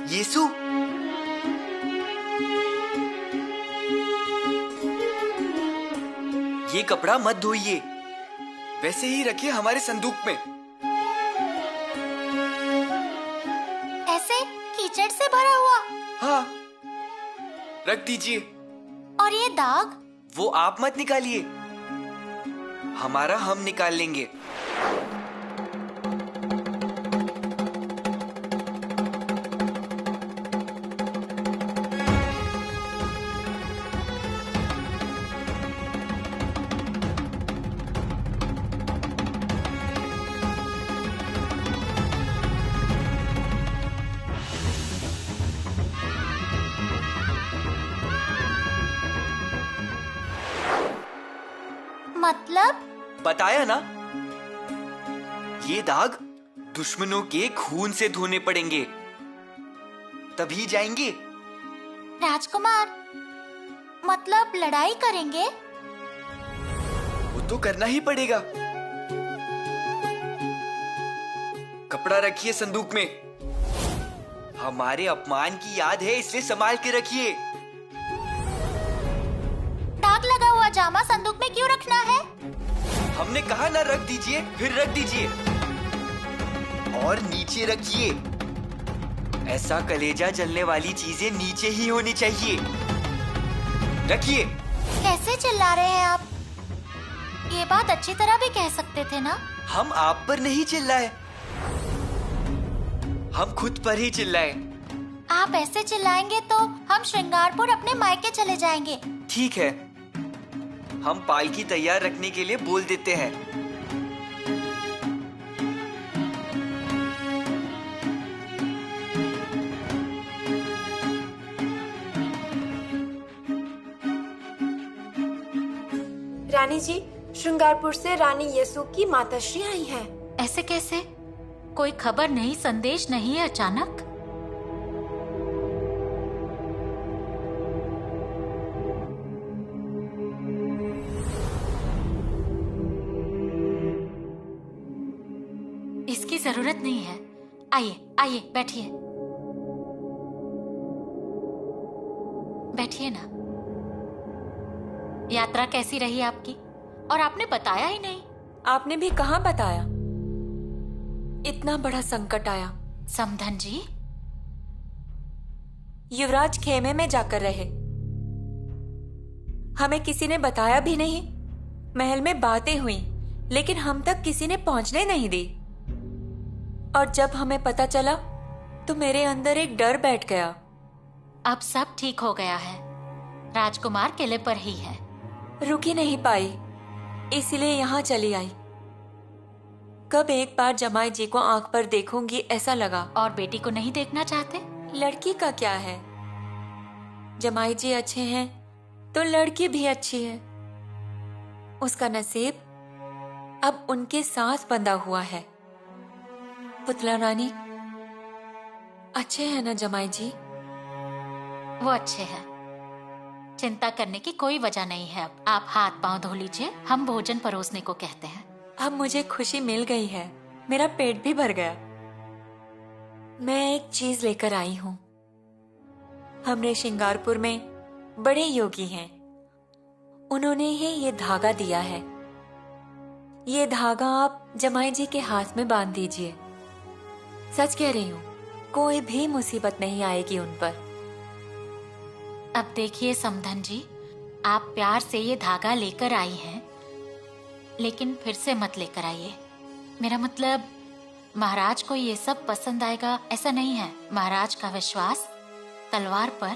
येसु, ये कपड़ा मत धोइए, वैसे ही रखिए हमारे संदूक में। ऐसे कीचड़ से भरा हुआ? हाँ, रख दीजिए। और ये दाग? वो आप मत निकालिए, हमारा हम निकाल लेंगे। मतलब? बताया ना, ये दाग दुश्मनों के खून से धोने पड़ेंगे, तभी जाएंगे। राजकुमार, मतलब लड़ाई करेंगे? वो तो करना ही पड़ेगा। कपड़ा रखिए संदूक में, हमारे अपमान की याद है इसलिए संभाल के रखिए। दाग लगा हुआ जामा संदूक में क्यों रखना है? हमने कहा ना रख दीजिए, फिर रख दीजिए और नीचे रखिए। ऐसा कलेजा जलने वाली चीजें नीचे ही होनी चाहिए। रखिए। कैसे चिल्ला रहे हैं आप? ये बात अच्छी तरह भी कह सकते थे ना। हम आप पर नहीं चिल्लाए, हम खुद पर ही चिल्लाए। आप ऐसे चिल्लाएंगे तो हम श्रृंगारपुर अपने मायके चले जाएंगे। ठीक है, हम पालकी तैयार रखने के लिए बोल देते हैं। रानी जी, श्रृंगारपुर से रानी येसु की माताश्री आई है। ऐसे कैसे? कोई खबर नहीं, संदेश नहीं है अचानक? इसकी जरूरत नहीं है। आइए आइए, बैठिए बैठिए ना। यात्रा कैसी रही आपकी? और आपने बताया ही नहीं। आपने भी कहाँ बताया? इतना बड़ा संकट आया। समधन जी, युवराज खेमे में जाकर रहे, हमें किसी ने बताया भी नहीं। महल में बातें हुई, लेकिन हम तक किसी ने पहुंचने नहीं दी। और जब हमें पता चला तो मेरे अंदर एक डर बैठ गया। अब सब ठीक हो गया है। राजकुमार किले पर ही है। रुक ही नहीं पाई, इसलिए यहाँ चली आई। कब एक बार जमाई जी को आंख पर देखूंगी ऐसा लगा। और बेटी को नहीं देखना चाहते? लड़की का क्या है, जमाई जी अच्छे हैं तो लड़की भी अच्छी है। उसका नसीब अब उनके साथ बंधा हुआ है। पुतला रानी अच्छे हैं ना जमाई जी? वो अच्छे हैं, चिंता करने की कोई वजह नहीं है। अब आप हाथ पांव धो लीजिए, हम भोजन परोसने को कहते हैं। अब मुझे खुशी मिल गई है, मेरा पेट भी भर गया। मैं एक चीज लेकर आई हूँ। हमने श्रृंगारपुर में बड़े योगी हैं, उन्होंने ही ये धागा दिया है। ये धागा आप जमाई जी के हाथ में बांध दीजिए। सच कह रही हूँ, कोई भी मुसीबत नहीं आएगी उन पर। अब देखिए समधन जी, आप प्यार से ये धागा लेकर आई हैं, लेकिन फिर से मत लेकर आइए। मेरा मतलब, महाराज को ये सब पसंद आएगा ऐसा नहीं है। महाराज का विश्वास तलवार पर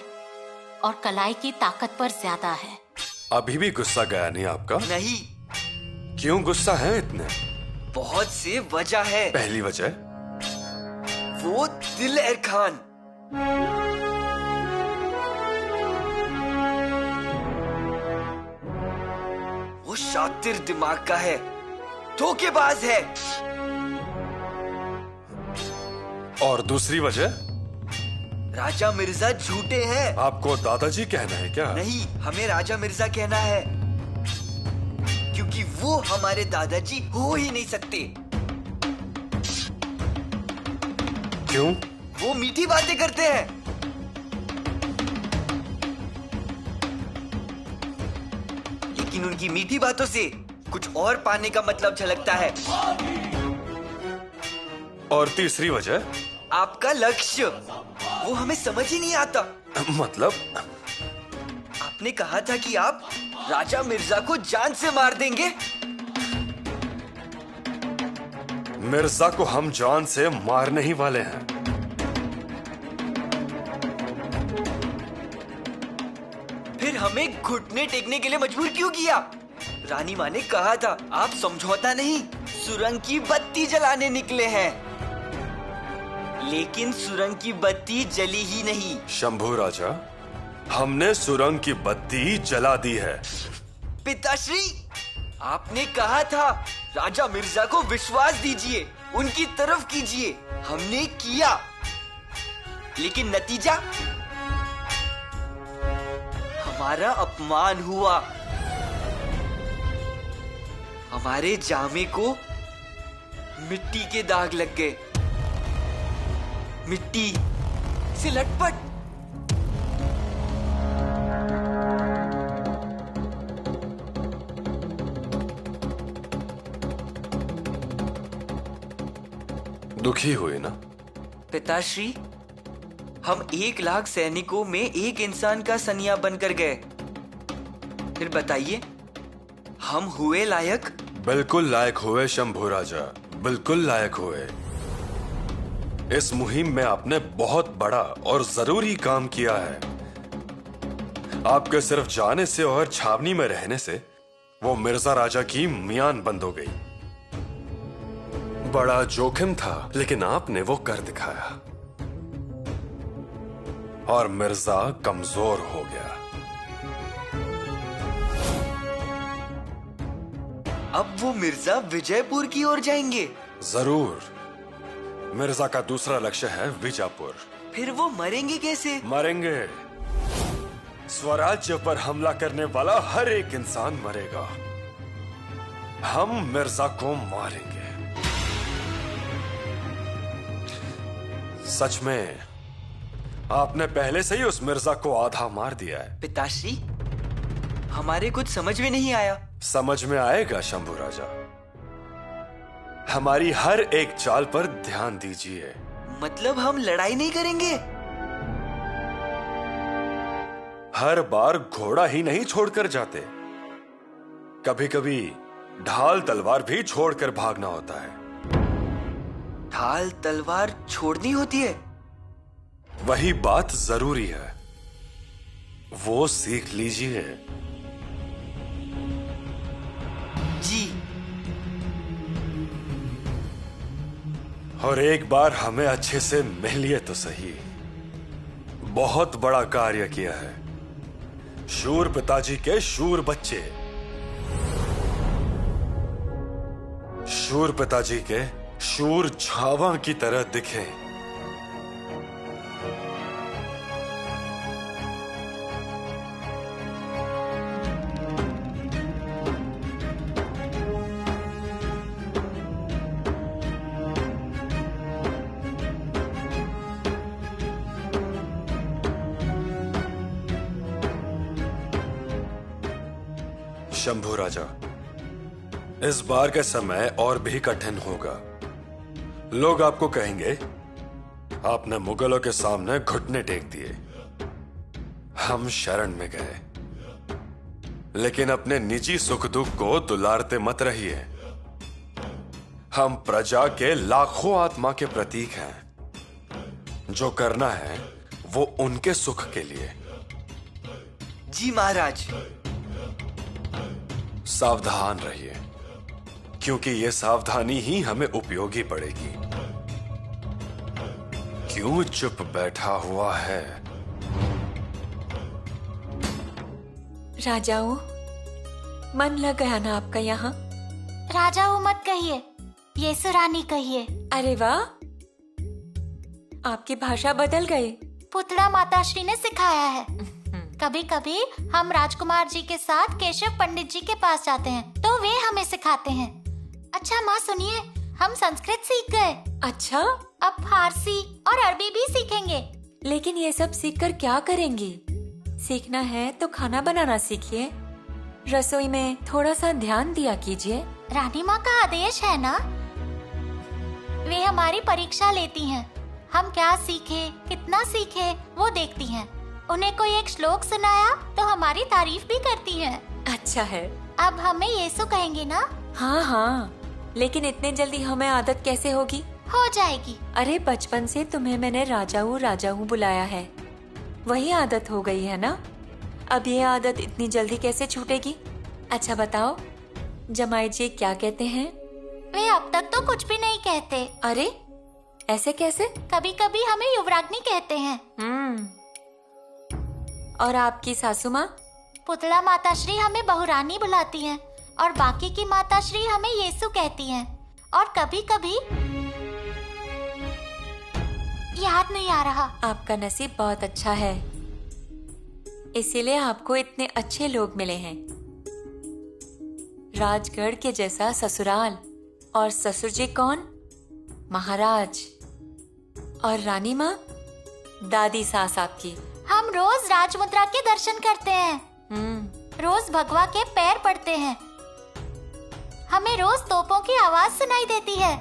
और कलाई की ताकत पर ज्यादा है। अभी भी गुस्सा गया नहीं आपका? नहीं। क्यों गुस्सा है इतने? बहुत से वजह है। पहली वजह, वो दिलेर खान। वो शातिर दिमाग का है, धोखेबाज है। और दूसरी वजह? राजा मिर्जा झूठे हैं। आपको दादाजी कहना है क्या? नहीं, हमें राजा मिर्जा कहना है, क्योंकि क्योंकि वो हमारे दादाजी हो ही नहीं सकते। क्यों? वो मीठी बातें करते हैं। लेकिन उनकी मीठी बातों से कुछ और पाने का मतलब झलकता है। और तीसरी वजह? आपका लक्ष्य, वो हमें समझ ही नहीं आता। मतलब? आपने कहा था कि आप राजा मिर्जा को जान से मार देंगे। मिर्जा को हम जान से मारने ही वाले हैं। फिर हमें घुटने टेकने के लिए मजबूर क्यों किया? रानी माँ ने कहा था आप समझौता नहीं, सुरंग की बत्ती जलाने निकले हैं। लेकिन सुरंग की बत्ती जली ही नहीं। शंभू राजा, हमने सुरंग की बत्ती जला दी है। पिताश्री, आपने कहा था राजा मिर्जा को विश्वास दीजिए, उनकी तरफ कीजिए। हमने किया, लेकिन नतीजा हमारा अपमान हुआ। हमारे जामे को मिट्टी के दाग लग गए, मिट्टी से लटपट। दुखी हुई ना? पिताश्री, हम 1,00,000 सैनिकों में एक इंसान का सनिया बनकर गए। फिर बताइए, हम हुए लायक? बिल्कुल लायक हुए शंभू राजा, बिल्कुल लायक हुए। इस मुहिम में आपने बहुत बड़ा और जरूरी काम किया है। आपके सिर्फ जाने से और छावनी में रहने से वो मिर्जा राजा की मियान बंद हो गई। बड़ा जोखिम था, लेकिन आपने वो कर दिखाया और मिर्जा कमजोर हो गया। अब वो मिर्जा विजयपुर की ओर जाएंगे। जरूर। मिर्जा का दूसरा लक्ष्य है विजापुर। फिर वो मरेंगे कैसे? मरेंगे। स्वराज्य पर हमला करने वाला हर एक इंसान मरेगा। हम मिर्जा को मारेंगे। सच में आपने पहले से ही उस मिर्जा को आधा मार दिया है। पिताश्री, हमारे कुछ समझ में नहीं आया। समझ में आएगा शंभू राजा। हमारी हर एक चाल पर ध्यान दीजिए। मतलब हम लड़ाई नहीं करेंगे? हर बार घोड़ा ही नहीं छोड़कर जाते, कभी कभी ढाल तलवार भी छोड़कर भागना होता है। ढाल तलवार छोड़नी होती है? वही बात जरूरी है, वो सीख लीजिए। जी। और एक बार हमें अच्छे से मिलिए तो सही। बहुत बड़ा कार्य किया है। शूर पिताजी के शूर बच्चे, शूर पिताजी के शूर छावा की तरह दिखे। शंभू राजा, इस बार का समय और भी कठिन होगा। लोग आपको कहेंगे आपने मुगलों के सामने घुटने टेक दिए, हम शरण में गए। लेकिन अपने निजी सुख दुख को दुलारते मत रहिए। हम प्रजा के लाखों आत्मा के प्रतीक हैं। जो करना है वो उनके सुख के लिए। जी महाराज। सावधान रहिए, क्योंकि यह सावधानी ही हमें उपयोगी पड़ेगी। क्यों चुप बैठा हुआ है? राजाओं, मन लग गया ना आपका यहाँ? राजाओं मत कहिए, येसु रानी कहिए। अरे वाह, आपकी भाषा बदल गई। पुतड़ा माताश्री ने सिखाया है। कभी कभी हम राजकुमार जी के साथ केशव पंडित जी के पास जाते हैं तो वे हमें सिखाते हैं। अच्छा माँ सुनिए, हम संस्कृत सीख गए। अच्छा, अब फारसी और अरबी भी सीखेंगे। लेकिन ये सब सीखकर क्या करेंगी? सीखना है तो खाना बनाना सीखिए। रसोई में थोड़ा सा ध्यान दिया कीजिए। रानी माँ का आदेश है ना। वे हमारी परीक्षा लेती हैं। हम क्या सीखे, कितना सीखे, वो देखती हैं। उन्हें कोई एक श्लोक सुनाया तो हमारी तारीफ भी करती हैं। अच्छा है। अब हमें यीशु कहेंगे ना? हाँ हाँ, लेकिन इतने जल्दी हमें आदत कैसे होगी? हो जाएगी। अरे बचपन से तुम्हें मैंने राजाऊ बुलाया है, वही आदत हो गई है ना। अब ये आदत इतनी जल्दी कैसे छूटेगी? अच्छा बताओ, जमाई जी क्या कहते हैं? वे अब तक तो कुछ भी नहीं कहते। अरे ऐसे कैसे? कभी कभी हमें युवराग्नि कहते हैं। और आपकी सासू माँ? पुतला माताश्री हमें बहुरानी बुलाती हैं और बाकी की माताश्री हमें यीशु कहती हैं। और कभी कभी याद नहीं आ रहा। आपका नसीब बहुत अच्छा है, इसीलिए आपको इतने अच्छे लोग मिले हैं। राजगढ़ के जैसा ससुराल, और ससुर जी कौन? महाराज। और रानी माँ दादी सास आपकी। हम रोज राजमुद्रा के दर्शन करते हैं। रोज भगवा के पैर पड़ते हैं। हमें रोज तोपों की आवाज सुनाई देती है।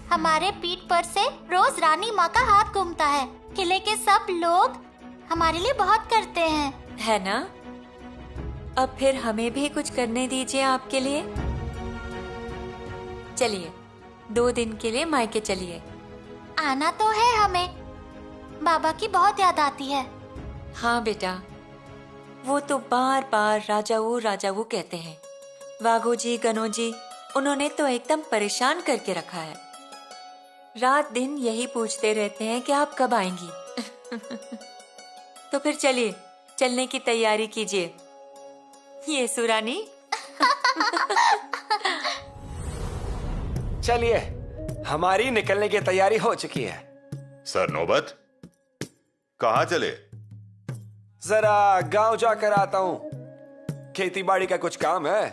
हमारे पीठ पर से रोज रानी माँ का हाथ घूमता है। किले के सब लोग हमारे लिए बहुत करते हैं, है ना? अब फिर हमें भी कुछ करने दीजिए आपके लिए। चलिए 2 दिन के लिए मायके चलिए। आना तो है हमें। बाबा की बहुत याद आती है। हाँ बेटा, वो तो बार बार राजाऊ कहते हैं। वाघो जी, गनो जी, उन्होंने तो एकदम परेशान करके रखा है। रात दिन यही पूछते रहते हैं कि आप कब आएंगी। तो फिर चलिए, चलने की तैयारी कीजिए। ये सुरानी। चलिए, हमारी निकलने की तैयारी हो चुकी है। सर नौबत, कहाँ चले? जरा गांव जाकर आता हूँ। खेती बाड़ी का कुछ काम है,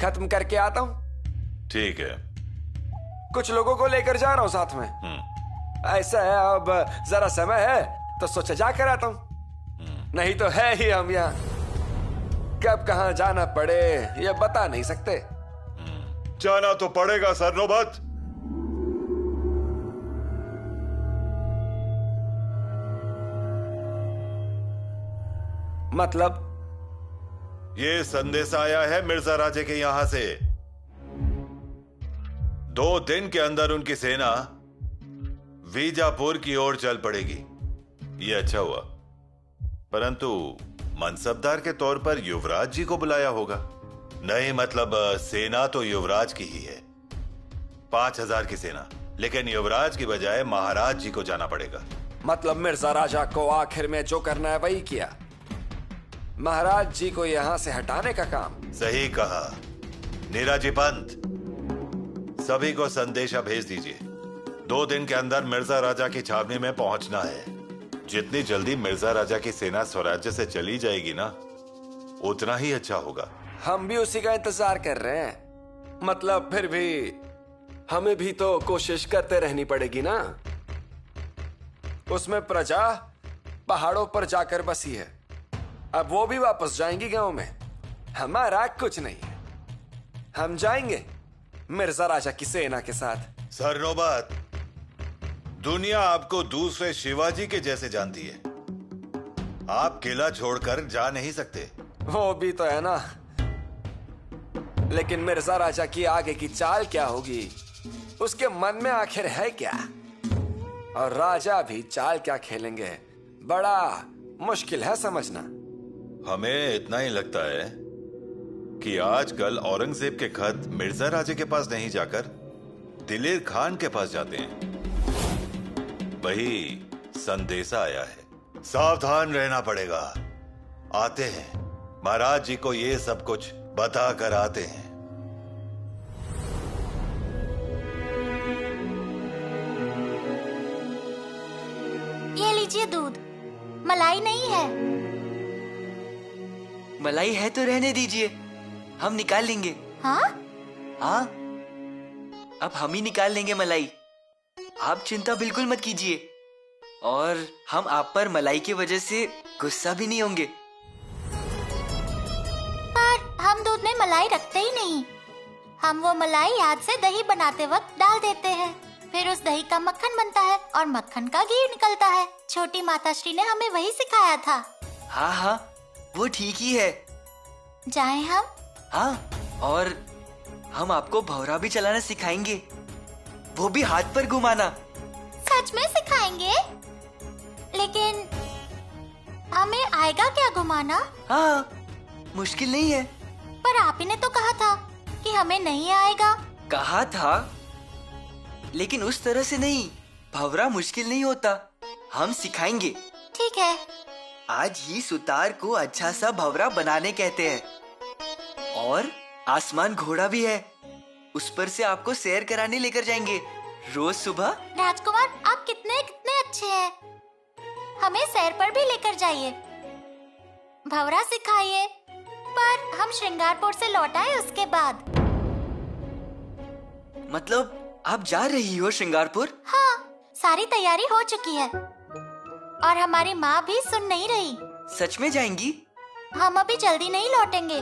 खत्म करके आता हूँ। ठीक है। कुछ लोगों को लेकर जा रहा हूँ साथ में। ऐसा है, अब जरा समय है तो सोचा जाकर आता हूँ। नहीं तो है ही हम यहाँ, कब कहाँ जाना पड़े ये बता नहीं सकते। जाना तो पड़ेगा सर नौबत। मतलब? ये संदेश आया है मिर्जा राजे के यहां से। 2 दिन के अंदर उनकी सेना वीजापुर की ओर चल पड़ेगी। ये अच्छा हुआ, परंतु मनसबदार के तौर पर युवराज जी को बुलाया होगा। नहीं, मतलब सेना तो युवराज की ही है, 5000 की सेना, लेकिन युवराज की बजाय महाराज जी को जाना पड़ेगा। मतलब मिर्जा राजा को आखिर में जो करना है वही किया, महाराज जी को यहाँ से हटाने का काम। सही कहा नीराजी पंत। सभी को संदेशा भेज दीजिए। 2 दिन के अंदर मिर्जा राजा की छावनी में पहुंचना है। जितनी जल्दी मिर्जा राजा की सेना स्वराज्य से चली जाएगी ना, उतना ही अच्छा होगा। हम भी उसी का इंतजार कर रहे हैं। मतलब फिर भी हमें भी तो कोशिश करते रहनी पड़ेगी ना। उसमें प्रजा पहाड़ों पर जाकर बसी है, अब वो भी वापस जाएंगी गांव में। हमारा कुछ नहीं है, हम जाएंगे मिर्जा राजा की सेना के साथ। सर नौबत, दुनिया आपको दूसरे शिवाजी के जैसे जानती है। आप किला छोड़कर जा नहीं सकते। वो भी तो है ना, लेकिन मिर्जा राजा की आगे की चाल क्या होगी, उसके मन में आखिर है क्या? और राजा भी चाल क्या खेलेंगे, बड़ा मुश्किल है समझना। हमें इतना ही लगता है कि आजकल औरंगजेब के खत मिर्जा राजे के पास नहीं जाकर दिलेर खान के पास जाते हैं। वही संदेशा आया है, सावधान रहना पड़ेगा। आते हैं, महाराज जी को ये सब कुछ बता कर आते हैं। ये लीजिए दूध। मलाई नहीं है। मलाई है तो रहने दीजिए, हम निकाल लेंगे। हाँ? हाँ, अब हम ही निकाल लेंगे मलाई। आप चिंता बिल्कुल मत कीजिए, और हम आप पर मलाई की वजह से गुस्सा भी नहीं होंगे। पर हम दूध में मलाई रखते ही नहीं। हम वो मलाई याद से दही बनाते वक्त डाल देते हैं। फिर उस दही का मक्खन बनता है और मक्खन का घी निकलता है। छोटी माताश्री ने हमें वही सिखाया था। हाँ हाँ, वो ठीक ही है। जाएं हम? हाँ, और हम आपको भौरा भी चलाना सिखाएंगे, वो भी हाथ पर घुमाना। सच में सिखाएंगे? लेकिन हमें आएगा क्या घुमाना? हाँ, मुश्किल नहीं है। पर आप ही ने तो कहा था कि हमें नहीं आएगा। कहा था, लेकिन उस तरह से नहीं। भंवरा मुश्किल नहीं होता, हम सिखाएंगे। ठीक है। आज ही सुतार को अच्छा सा भंवरा बनाने कहते हैं। और आसमान घोड़ा भी है, उस पर से आपको सैर कराने लेकर जाएंगे रोज सुबह। राजकुमार, आप कितने कितने अच्छे हैं। हमें सैर पर भी लेकर जाइए, भंवरा सिखाइए। पर हम श्रृंगारपुर से लौट आए उसके बाद। मतलब आप जा रही हो श्रृंगारपुर? हाँ, सारी तैयारी हो चुकी है और हमारी माँ भी सुन नहीं रही। सच में जाएंगी? हम अभी जल्दी नहीं लौटेंगे।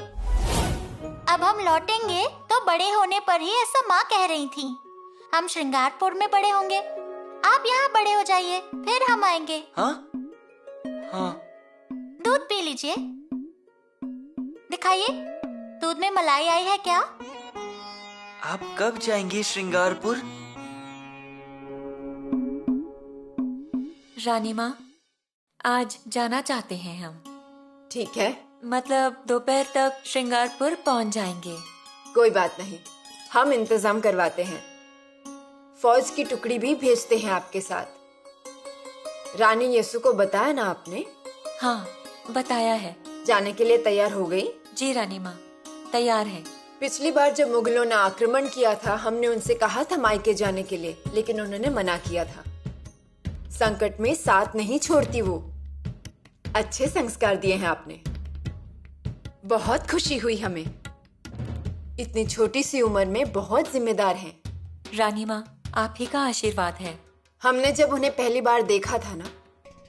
अब हम लौटेंगे तो बड़े होने पर ही, ऐसा माँ कह रही थी। हम श्रृंगारपुर में बड़े होंगे, आप यहाँ बड़े हो जाइए, फिर हम आएंगे। हाँ हाँ। दूध पी लीजिए, दिखाइए दूध में मलाई आई है क्या? आप कब जाएंगे श्रृंगारपुर? रानी माँ, आज जाना चाहते हैं हम। ठीक है, मतलब दोपहर तक श्रृंगारपुर पहुंच जाएंगे। कोई बात नहीं, हम इंतजाम करवाते हैं। फौज की टुकड़ी भी भेजते हैं आपके साथ। रानी येसु को बताया ना आपने? हाँ, बताया है। जाने के लिए तैयार हो गई? जी रानी माँ, तैयार है। पिछली बार जब मुगलों ने आक्रमण किया था, हमने उनसे कहा था मायके जाने के लिए, लेकिन उन्होंने मना किया था। संकट में साथ नहीं छोड़ती वो। अच्छे संस्कार दिए हैं आपने, बहुत खुशी हुई हमें। इतनी छोटी सी उम्र में बहुत जिम्मेदार हैं। रानी माँ, आप ही का आशीर्वाद है। हमने जब उन्हें पहली बार देखा था ना,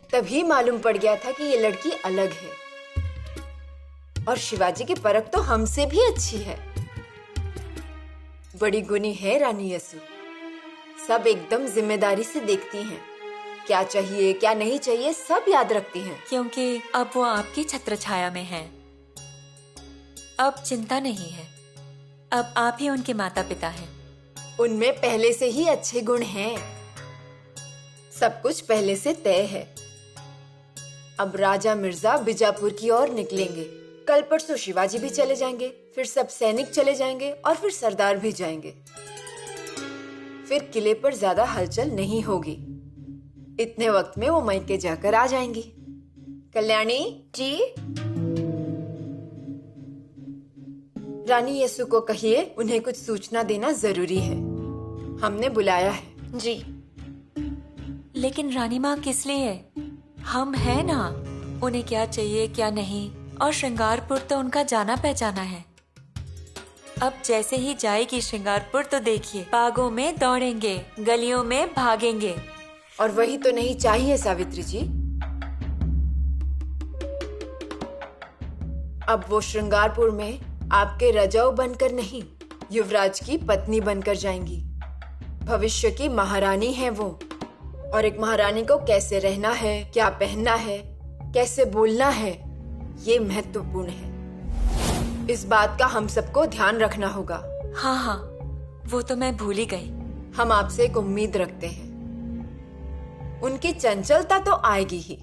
तभी मालूम पड़ गया था कि ये लड़की अलग है। और शिवाजी की परख तो हमसे भी अच्छी है। बड़ी गुणी है रानी येसु, सब एकदम जिम्मेदारी से देखती हैं। क्या चाहिए क्या नहीं चाहिए सब याद रखती हैं। क्योंकि अब वो आपकी छत्र छाया में है। अब चिंता नहीं है, अब आप ही उनके माता पिता हैं। उनमें पहले से ही अच्छे गुण हैं, सब कुछ पहले से तय है। अब राजा मिर्जा बीजापुर की ओर निकलेंगे। कल परसों शिवाजी भी चले जाएंगे, फिर सब सैनिक चले जाएंगे और फिर सरदार भी जाएंगे। फिर किले पर ज्यादा हलचल नहीं होगी। इतने वक्त में वो मायके जाकर आ जाएंगी। कल्याणी जी, रानी येसु को कहिए उन्हें कुछ सूचना देना जरूरी है। हमने बुलाया है। जी। लेकिन रानी माँ किस लिए? हम हैं ना, उन्हें क्या चाहिए क्या नहीं। और श्रृंगारपुर तो उनका जाना पहचाना है। अब जैसे ही जाएगी श्रृंगारपुर तो देखिए, बागों में दौड़ेंगे, गलियों में भागेंगे। और वही तो नहीं चाहिए सावित्री जी। अब वो श्रृंगारपुर में आपके रजाऊ बनकर नहीं, युवराज की पत्नी बनकर जाएंगी। भविष्य की महारानी है वो। और एक महारानी को कैसे रहना है, क्या पहनना है, कैसे बोलना है, ये महत्वपूर्ण है। इस बात का हम सबको ध्यान रखना होगा। हाँ हाँ, वो तो मैं भूल ही गई। हम आपसे एक उम्मीद रखते हैं। उनकी चंचलता तो आएगी ही,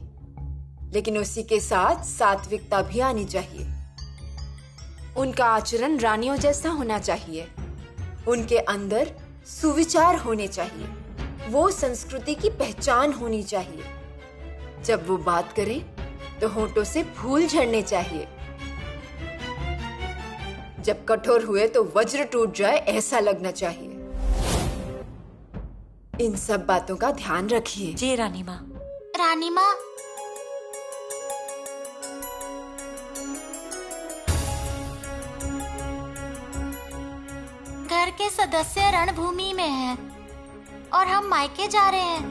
लेकिन उसी के साथ सात्विकता भी आनी चाहिए। उनका आचरण रानियों जैसा होना चाहिए। उनके अंदर सुविचार होने चाहिए। वो संस्कृति की पहचान होनी चाहिए। जब वो बात करें तो होठों से फूल झड़ने चाहिए। जब कठोर हुए तो वज्र टूट जाए ऐसा लगना चाहिए। इन सब बातों का ध्यान रखिए। जी रानी माँ। रानी माँ, घर घर के सदस्य रणभूमि में हैं और हम मायके जा रहे हैं।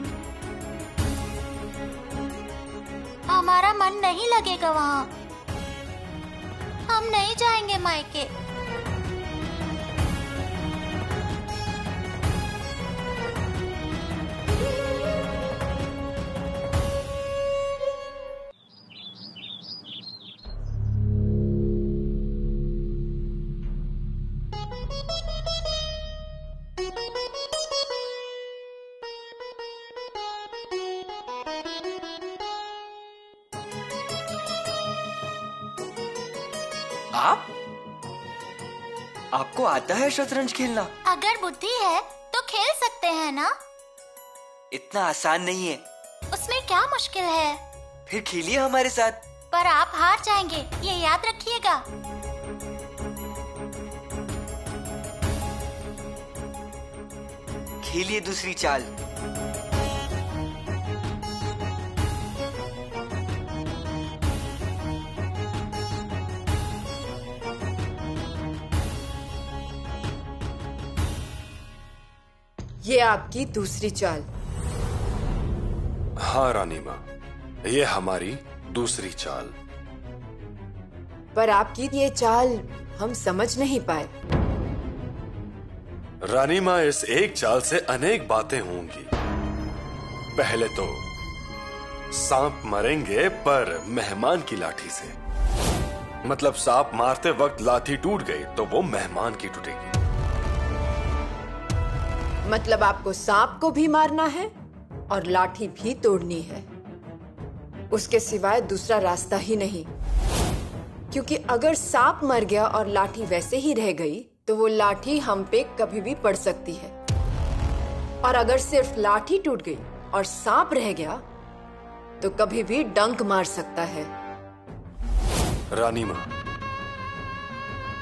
हमारा मन नहीं लगेगा वहाँ। हम नहीं जाएंगे मायके। आपको आता है शतरंज खेलना? अगर बुद्धि है तो खेल सकते हैं ना? इतना आसान नहीं है। उसमें क्या मुश्किल है? फिर खेलिए हमारे साथ। पर आप हार जाएंगे, ये याद रखिएगा। खेलिए दूसरी चाल। ये आपकी दूसरी चाल। हाँ रानी माँ, ये हमारी दूसरी चाल। पर आपकी ये चाल हम समझ नहीं पाए। रानी माँ, इस एक चाल से अनेक बातें होंगी। पहले तो सांप मरेंगे पर मेहमान की लाठी से। मतलब सांप मारते वक्त लाठी टूट गई तो वो मेहमान की टूटेगी। मतलब आपको सांप को भी मारना है और लाठी भी तोड़नी है। उसके सिवाय दूसरा रास्ता ही नहीं, क्योंकि अगर सांप मर गया और लाठी वैसे ही रह गई तो वो लाठी हम पे कभी भी पड़ सकती है। और अगर सिर्फ लाठी टूट गई और सांप रह गया तो कभी भी डंक मार सकता है। रानी माँ,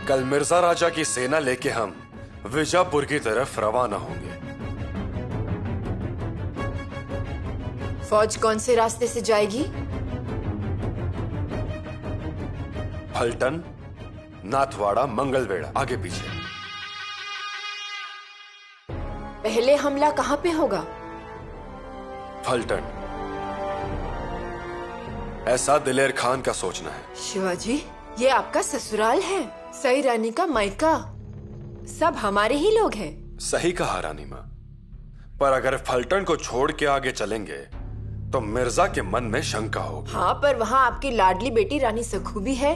कल मिर्जा राजा की सेना लेके हम विजापुर की तरफ रवाना होंगे। फौज कौन से रास्ते से जाएगी? फलटन, नाथवाड़ा, मंगलवेढ़ा, आगे पीछे। पहले हमला कहाँ पे होगा? फलटन। ऐसा दिलेर खान का सोचना है। शिवाजी, ये आपका ससुराल है, सई रानी का मायका, सब हमारे ही लोग हैं। सही कहा रानी माँ, पर अगर फलटन को छोड़ के आगे चलेंगे तो मिर्जा के मन में शंका होगी। हाँ, पर वहाँ आपकी लाडली बेटी रानी सखू भी है,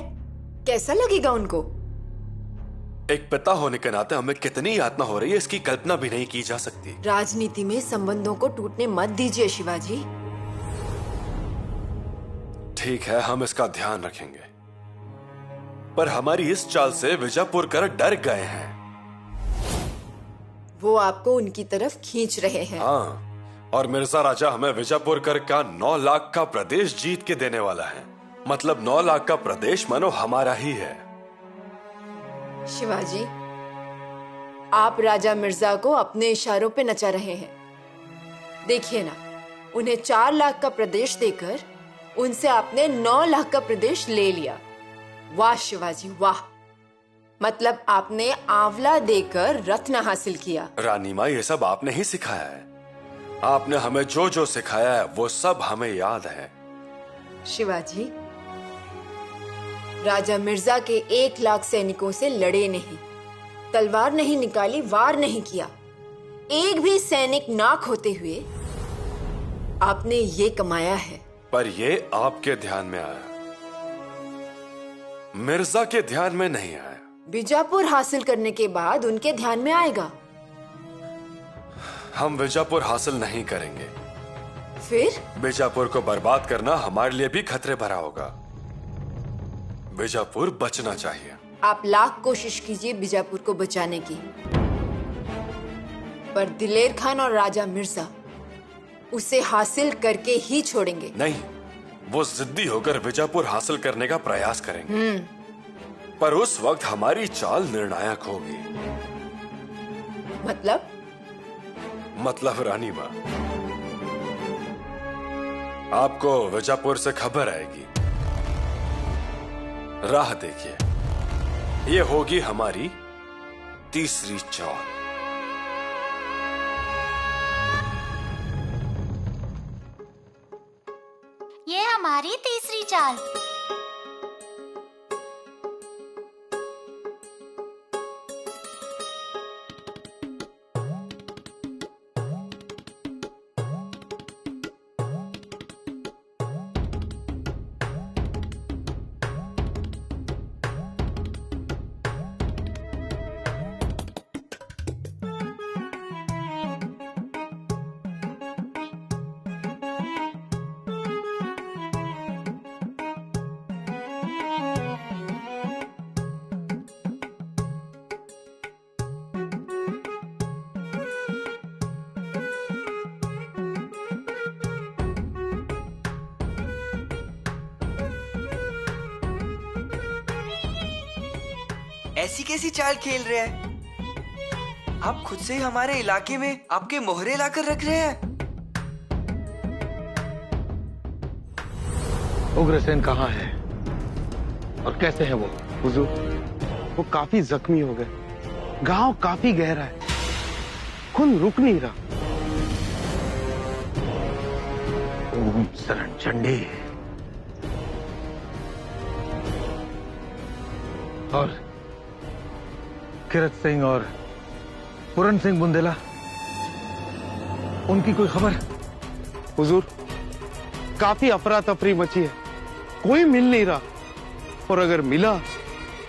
कैसा लगेगा उनको? एक पिता होने के नाते हमें कितनी यातना हो रही है इसकी कल्पना भी नहीं की जा सकती। राजनीति में संबंधों को टूटने मत दीजिए शिवाजी। ठीक है, हम इसका ध्यान रखेंगे, पर हमारी इस चाल से विजापुर कर डर गए हैं। वो आपको उनकी तरफ खींच रहे हैं। हाँ, और मिर्जा राजा हमें विजापुर कर का 9 लाख का प्रदेश जीत के देने वाला है। मतलब 9 लाख का प्रदेश मानो हमारा ही है। शिवाजी, आप राजा मिर्जा को अपने इशारों पे नचा रहे हैं। देखिए ना, उन्हें 4 लाख का प्रदेश देकर उनसे आपने 9 लाख का प्रदेश ले लिया। वाह शिवाजी वाह, मतलब आपने आंवला देकर रत्न हासिल किया। रानी माँ, ये सब आपने ही सिखाया है। आपने हमें जो जो सिखाया है वो सब हमें याद है। शिवाजी, राजा मिर्जा के 1 लाख सैनिकों से लड़े नहीं, तलवार नहीं निकाली, वार नहीं किया, एक भी सैनिक ना खोते हुए आपने ये कमाया है। पर ये आपके ध्यान में आया, मिर्जा के ध्यान में नहीं आया। बीजापुर हासिल करने के बाद उनके ध्यान में आएगा। हम बीजापुर हासिल नहीं करेंगे। फिर बीजापुर को बर्बाद करना हमारे लिए भी खतरे भरा होगा। बीजापुर बचना चाहिए। आप लाख कोशिश कीजिए बीजापुर को बचाने की, पर दिलेर खान और राजा मिर्जा उसे हासिल करके ही छोड़ेंगे। नहीं, वो जिद्दी होकर बीजापुर हासिल करने का प्रयास करेंगे, पर उस वक्त हमारी चाल निर्णायक होगी। मतलब रानी माँ, आपको विजापुर से खबर आएगी। राह देखिए, ये होगी हमारी तीसरी चाल। ये हमारी तीसरी चाल। ऐसी कैसी चाल खेल रहे हैं? आप खुद से ही हमारे इलाके में आपके मोहरे लाकर रख रहे हैं। उग्रसेन कहाँ है और कैसे है वो? हुजूर, वो काफी जख्मी हो गए। घाव काफी गहरा है, खून रुक नहीं रहा। ओम शरण चंडी। और किरत सिंह और पूरन सिंह बुंदेला, उनकी कोई खबर? हुजूर, काफी अफरा तफरी मची है, कोई मिल नहीं रहा, और अगर मिला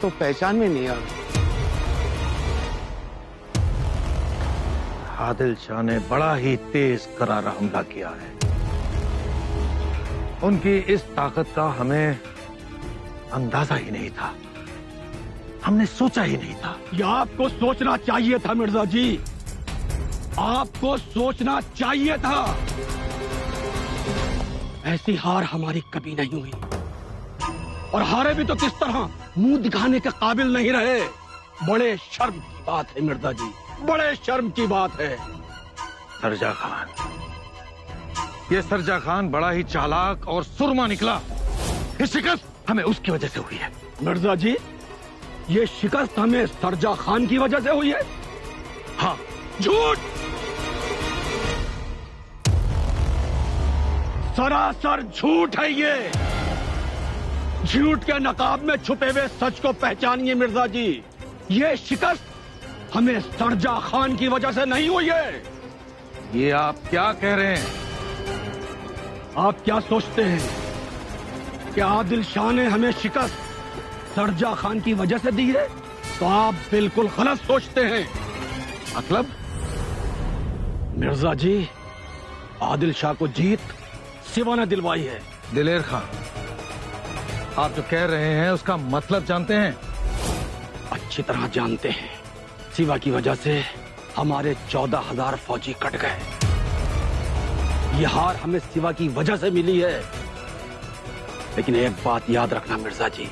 तो पहचान में नहीं आ रहा। आदिल शाह ने बड़ा ही तेज करारा हमला किया है। उनकी इस ताकत का हमें अंदाजा ही नहीं था, हमने सोचा ही नहीं था। ये आपको सोचना चाहिए था मिर्जा जी, आपको सोचना चाहिए था। ऐसी हार हमारी कभी नहीं हुई, और हारे भी तो किस तरह, मुंह दिखाने के काबिल नहीं रहे। बड़े शर्म की बात है मिर्जा जी, बड़े शर्म की बात है। सरजा खान, ये सरजा खान बड़ा ही चालाक और सुरमा निकला। ये शिकस्त हमें उसकी वजह से हुई है। मिर्जा जी, ये शिकस्त हमें सरजा खान की वजह से हुई है? हाँ। झूठ, सरासर झूठ है ये। झूठ के नकाब में छुपे हुए सच को पहचानिए मिर्जा जी। ये शिकस्त हमें सरजा खान की वजह से नहीं हुई है। ये आप क्या कह रहे हैं? आप क्या सोचते हैं कि आदिल शाह ने हमें शिकस्त सरजा खान की वजह से दी है? तो आप बिल्कुल गलत सोचते हैं। मतलब? मिर्जा जी, आदिल शाह को जीत सिवा ने दिलवाई है। दिलेर खान, आप जो कह रहे हैं उसका मतलब जानते हैं? अच्छी तरह जानते हैं। सिवा की वजह से हमारे 14,000 फौजी कट गए। यह हार हमें सिवा की वजह से मिली है। लेकिन एक बात याद रखना मिर्जा जी,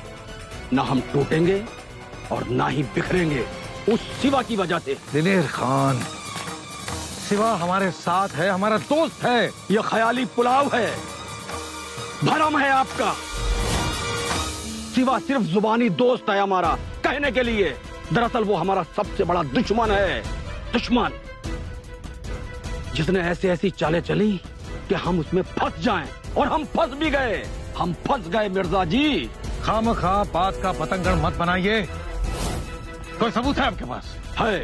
ना हम टूटेंगे और ना ही बिखरेंगे उस सिवा की वजह से। दिलेर खान, सिवा हमारे साथ है, हमारा दोस्त है। यह ख्याली पुलाव है, भरम है आपका। सिवा सिर्फ जुबानी दोस्त है हमारा, कहने के लिए। दरअसल वो हमारा सबसे बड़ा दुश्मन है। दुश्मन जिसने ऐसी ऐसी चालें चली कि हम उसमें फंस जाएं, और हम फंस भी गए। हम फंस गए मिर्जा जी। खामखा बात का पतंगड़ मत बनाइए। कोई सबूत है आपके पास? है,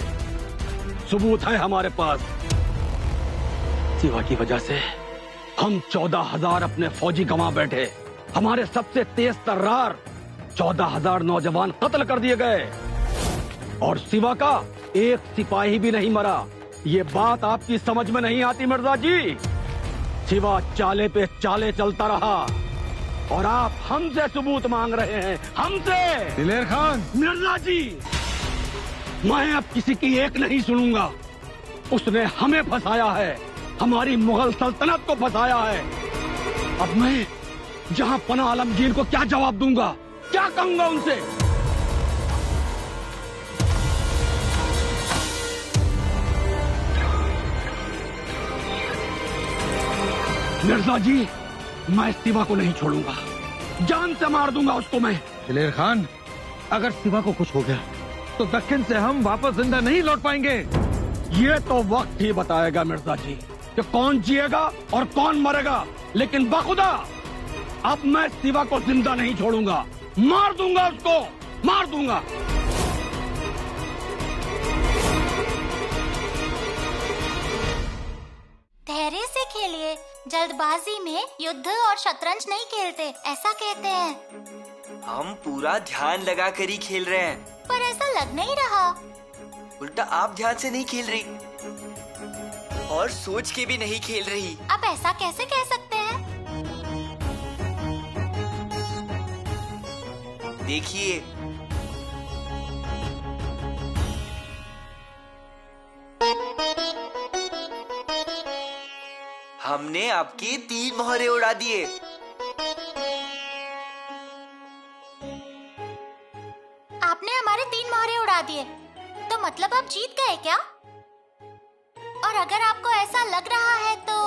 सबूत है हमारे पास। सिवा की वजह से हम 14,000 अपने फौजी गंवा बैठे। हमारे सबसे तेज तर्रार 14,000 नौजवान कत्ल कर दिए गए, और सिवा का एक सिपाही भी नहीं मरा। ये बात आपकी समझ में नहीं आती मिर्जा जी। सिवा चाले पे चाले चलता रहा, और आप हमसे सबूत मांग रहे हैं, हमसे। दिलेर खान, मिर्जा जी, मैं अब किसी की एक नहीं सुनूंगा। उसने हमें फंसाया है, हमारी मुगल सल्तनत को फंसाया है। अब मैं जहां पना आलमगीर को क्या जवाब दूंगा, क्या कहूंगा उनसे? मिर्जा जी, मैं सिवा को नहीं छोड़ूंगा, जान से मार दूंगा उसको मैं। दिलेर खान, अगर सिवा को कुछ हो गया तो दक्षिण से हम वापस जिंदा नहीं लौट पाएंगे। ये तो वक्त ही बताएगा मिर्जा जी कि कौन जिएगा और कौन मरेगा, लेकिन बखुदा अब मैं शिवा को जिंदा नहीं छोड़ूंगा, मार दूंगा उसको, मार दूंगा। धैर्य से खेलिए, जल्दबाजी में युद्ध और शतरंज नहीं खेलते, ऐसा कहते हैं। हम पूरा ध्यान लगा कर ही खेल रहे हैं। पर ऐसा लग नहीं रहा। उल्टा आप ध्यान से नहीं खेल रही और सोच के भी नहीं खेल रही। आप ऐसा कैसे कह सकते हैं? देखिए, हमने आपके 3 मोहरे उड़ा दिए। आपने हमारे 3 मोहरे उड़ा दिए, तो मतलब आप जीत गए क्या? और अगर आपको ऐसा लग रहा है तो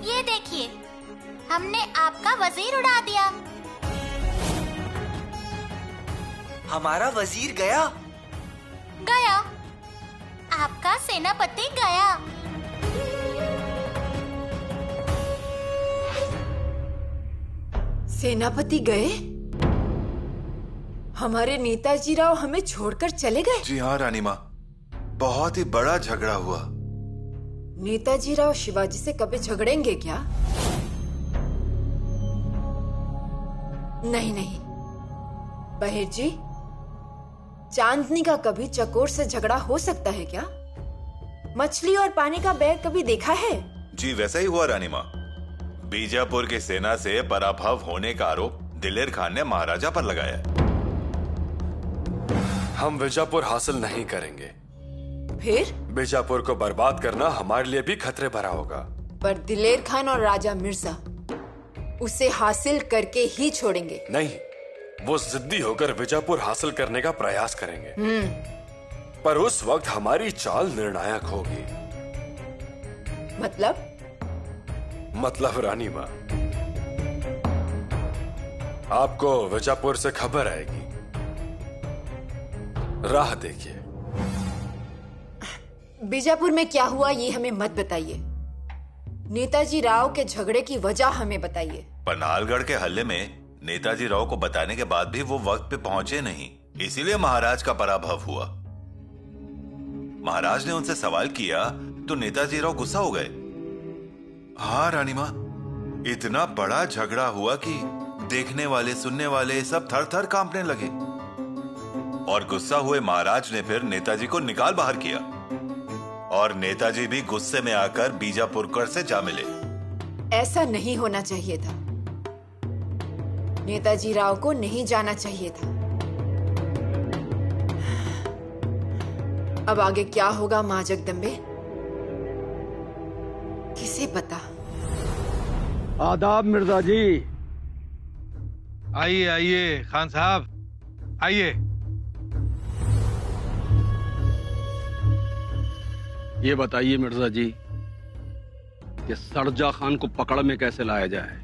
ये देखिए, हमने आपका वजीर उड़ा दिया। हमारा वजीर गया। गया, आपका सेनापति गया। सेनापति गए? हमारे नेताजी राव हमें छोड़कर चले गए? जी हाँ रानी माँ, बहुत ही बड़ा झगड़ा हुआ। नेताजी राव शिवाजी से कभी झगड़ेंगे क्या? नहीं नहीं बहिर जी, चांदनी का कभी चकोर से झगड़ा हो सकता है क्या? मछली और पानी का बैर कभी देखा है? जी वैसा ही हुआ रानी माँ। बीजापुर की सेना से पराभव होने का आरोप दिलेर खान ने महाराजा पर लगाया। हम बीजापुर हासिल नहीं करेंगे। फिर? बीजापुर को बर्बाद करना हमारे लिए भी खतरे भरा होगा। पर दिलेर खान और राजा मिर्जा उसे हासिल करके ही छोड़ेंगे। नहीं, वो जिद्दी होकर बीजापुर हासिल करने का प्रयास करेंगे। पर उस वक्त हमारी चाल निर्णायक होगी। मतलब रानी माँ, आपको बीजापुर से खबर आएगी, राह देखिए। बीजापुर में क्या हुआ ये हमें मत बताइए। नेताजी राव के झगड़े की वजह हमें बताइए। पनालगढ़ के हल्ले में नेताजी राव को बताने के बाद भी वो वक्त पे पहुंचे नहीं, इसीलिए महाराज का पराभव हुआ। महाराज ने उनसे सवाल किया तो नेताजी राव गुस्सा हो गए। हाँ रानी माँ, इतना बड़ा झगड़ा हुआ कि देखने वाले सुनने वाले सब थर थर कांपने लगे। और गुस्सा हुए महाराज ने फिर नेताजी को निकाल बाहर किया और नेताजी भी गुस्से में आकर बीजापुरकर से जा मिले। ऐसा नहीं होना चाहिए था। नेताजी राव को नहीं जाना चाहिए था। अब आगे क्या होगा मां जगदम्बे, किसे पता। आदाब मिर्जा जी। आइए आइए खान साहब, आइए। ये बताइए मिर्जा जी कि सरजा खान को पकड़ में कैसे लाया जाए?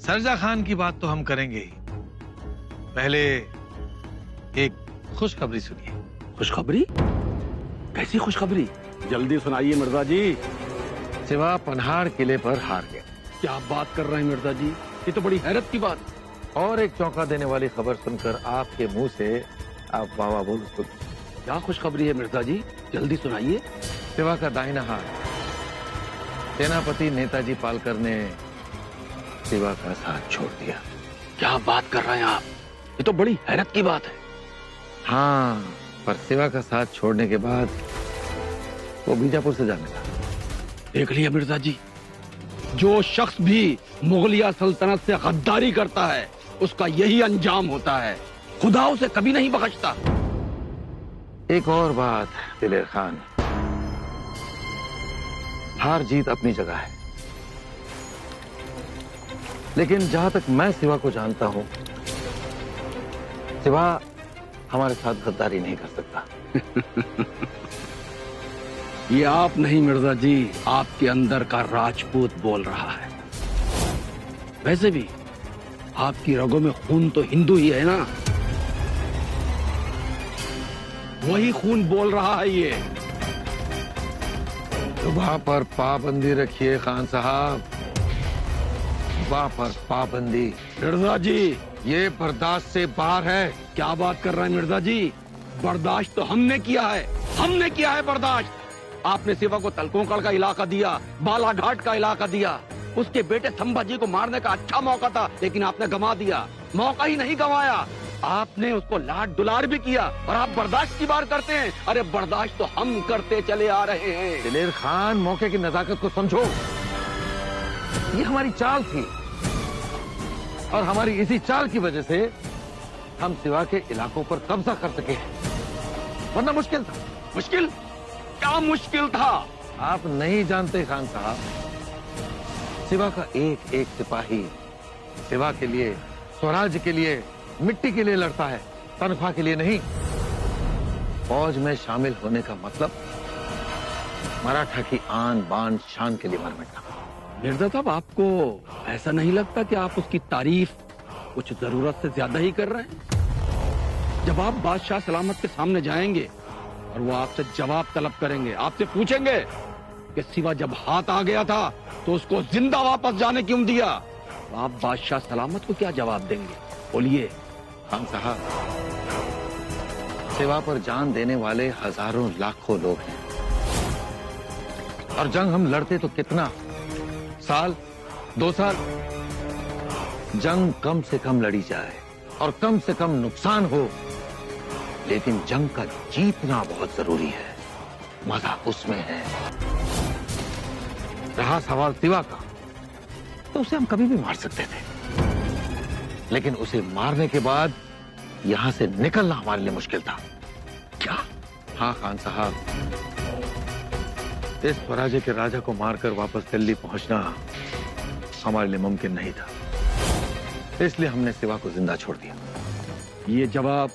सरजा खान की बात तो हम करेंगे ही, पहले एक खुशखबरी सुनिए। खुशखबरी? कैसी खुशखबरी? जल्दी सुनाइए मिर्जा जी। सिवा पनहाड़ किले पर हार गए। क्या बात कर रहे हैं मिर्जा जी, ये तो बड़ी हैरत की बात। और एक चौंका देने वाली खबर सुनकर आपके मुंह से आप वाह वाह बोल उठे। क्या खुशखबरी है मिर्जा जी, जल्दी सुनाइए। सिवा का दाहिना हाथ सेनापति नेताजी पालकर ने सिवा का साथ छोड़ दिया। क्या बात कर रहे हैं आप, ये तो बड़ी हैरत की बात है। हाँ, पर सिवा का साथ छोड़ने के बाद वो बीजापुर से जा मिला। देख लिया मिर्जा जी, जो शख्स भी मुगलिया सल्तनत से गद्दारी करता है उसका यही अंजाम होता है। खुदा उसे कभी नहीं बख्शता। एक और बात दिलेर खान, हार जीत अपनी जगह है, लेकिन जहां तक मैं सिवा को जानता हूं सिवा हमारे साथ गद्दारी नहीं कर सकता। ये आप नहीं मिर्जा जी, आपके अंदर का राजपूत बोल रहा है। वैसे भी आपकी रगों में खून तो हिंदू ही है ना, वही खून बोल रहा है ये। सुबह पर पाबंदी रखिए खान साहब, सुबह पर पाबंदी। मिर्जा जी ये बर्दाश्त से बाहर है। क्या बात कर रहे हैं मिर्जा जी? बर्दाश्त तो हमने किया है, हमने किया है बर्दाश्त। आपने सिवा को तलकोंकड़ का इलाका दिया, बालाघाट का इलाका दिया, उसके बेटे संभाजी को मारने का अच्छा मौका था, लेकिन आपने गंवा दिया। मौका ही नहीं गंवाया, आपने उसको लाड दुलार भी किया, और आप बर्दाश्त की बात करते हैं। अरे बर्दाश्त तो हम करते चले आ रहे हैं। दिलेर खान, मौके की नजाकत को समझो। ये हमारी चाल थी, और हमारी इसी चाल की वजह से हम सिवा के इलाकों पर कब्जा कर सके हैं, वरना मुश्किल था। मुश्किल? क्या मुश्किल था? आप नहीं जानते खान साहब, सिवा का एक एक सिपाही सिवा के लिए, स्वराज्य के लिए, मिट्टी के लिए लड़ता है, तनख्वाह के लिए नहीं। फौज में शामिल होने का मतलब मराठा की आन बान शान के लिए मर मिटना। मिर्जा साहब, आपको ऐसा नहीं लगता कि आप उसकी तारीफ कुछ जरूरत से ज्यादा ही कर रहे हैं? जब आप बादशाह सलामत के सामने जाएंगे और वो आपसे जवाब तलब करेंगे, आपसे पूछेंगे कि सिवा जब हाथ आ गया था तो उसको जिंदा वापस जाने क्यों दिया, तो आप बादशाह सलामत को क्या जवाब देंगे? बोलिए। खान साहब, सिवा पर जान देने वाले हजारों लाखों लोग हैं, और जंग हम लड़ते तो कितना, साल, 2 साल। जंग कम से कम लड़ी जाए और कम से कम नुकसान हो, लेकिन जंग का जीतना बहुत जरूरी है, मजा उसमें है। रहा सवाल सिवा का, तो उसे हम कभी भी मार सकते थे, लेकिन उसे मारने के बाद यहां से निकलना हमारे लिए मुश्किल था। क्या? हाँ खान साहब, इस स्वराज्य के राजा को मारकर वापस दिल्ली पहुंचना हमारे लिए मुमकिन नहीं था, इसलिए हमने सिवा को जिंदा छोड़ दिया। ये जवाब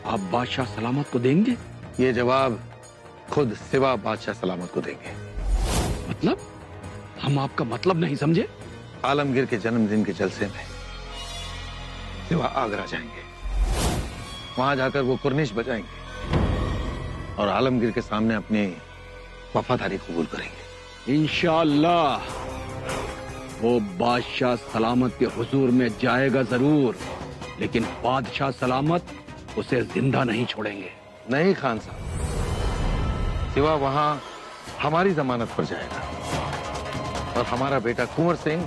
आप बादशाह सलामत को देंगे? ये जवाब खुद सिवा बादशाह सलामत को देंगे। मतलब? हम आपका मतलब नहीं समझे। आलमगीर के जन्मदिन के जलसे में सिवा आगरा जाएंगे, वहां जाकर वो कुर्निश बजाएंगे और आलमगीर के सामने अपनी वफादारी कबूल करेंगे। इंशाअल्लाह वो बादशाह सलामत के हुजूर में जाएगा जरूर, लेकिन बादशाह सलामत उसे जिंदा नहीं छोड़ेंगे। नहीं खान साहब, सिवा वहां हमारी जमानत पर जाएगा और हमारा बेटा कुंवर सिंह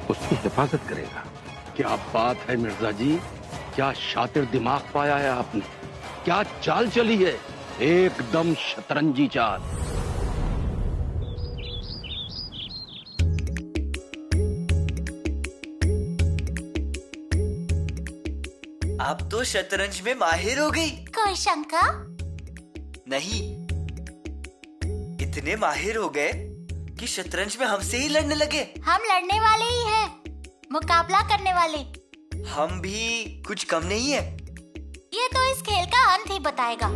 उसकी हिफाजत करेगा। क्या बात है मिर्जा जी, क्या शातिर दिमाग पाया है आपने, क्या चाल चली है, एकदम शतरंजी चाल। आप तो शतरंज में माहिर हो गई। कोई शंका? नहीं, इतने माहिर हो गए कि शतरंज में हमसे ही लड़ने लगे। हम लड़ने वाले ही हैं, मुकाबला करने वाले। हम भी कुछ कम नहीं है। ये तो इस खेल का अंत ही बताएगा।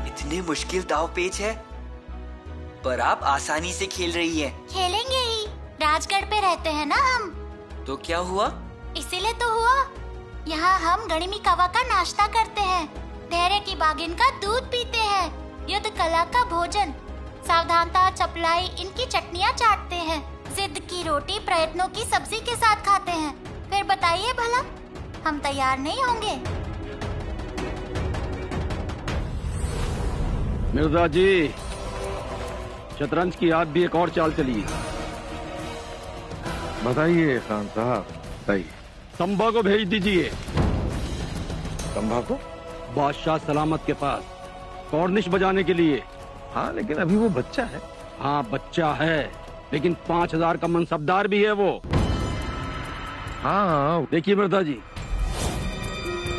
इतने मुश्किल दाव पेच है, पर आप आसानी से खेल रही हैं। खेलेंगे ही, राजगढ़ पे रहते हैं ना हम। तो क्या हुआ? इसीलिए तो हुआ। यहाँ हम गणिमी कवा का नाश्ता करते हैं, धैर्य की बागिन का दूध पीते हैं, युद्ध कला का भोजन, सावधानता, चपलाई इनकी चटनियाँ चाटते हैं, जिद की रोटी प्रयत्नों की सब्जी के साथ खाते हैं। फिर बताइए भला, हम तैयार नहीं होंगे? मिर्जा जी, शतरंज की याद भी एक और चाल चली है। बताइए खान साहब, बताइए। संभा को भेज दीजिए। संभा को? बादशाह सलामत के पास कॉर्निश बजाने के लिए। हाँ, लेकिन अभी वो बच्चा है। हाँ बच्चा है, लेकिन 5000 का मनसबदार भी है वो। हाँ देखिए मिर्जा जी,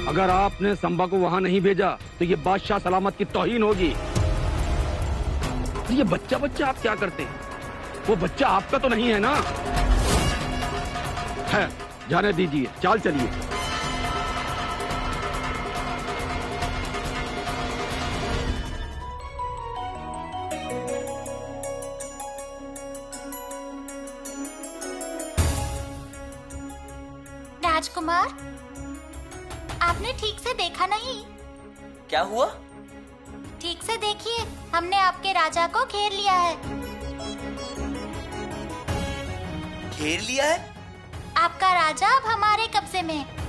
अगर आपने संभा को वहां नहीं भेजा तो ये बादशाह सलामत की तौहीन होगी। ये बच्चा बच्चा आप क्या करते हैं? वो बच्चा आपका तो नहीं है ना? है, जाने दीजिए, चाल चलिए। राजकुमार, आपने ठीक से देखा नहीं। क्या हुआ? ठीक से देखिए, हमने आपके राजा को घेर लिया है। घेर लिया है? आपका राजा अब हमारे कब्जे में है।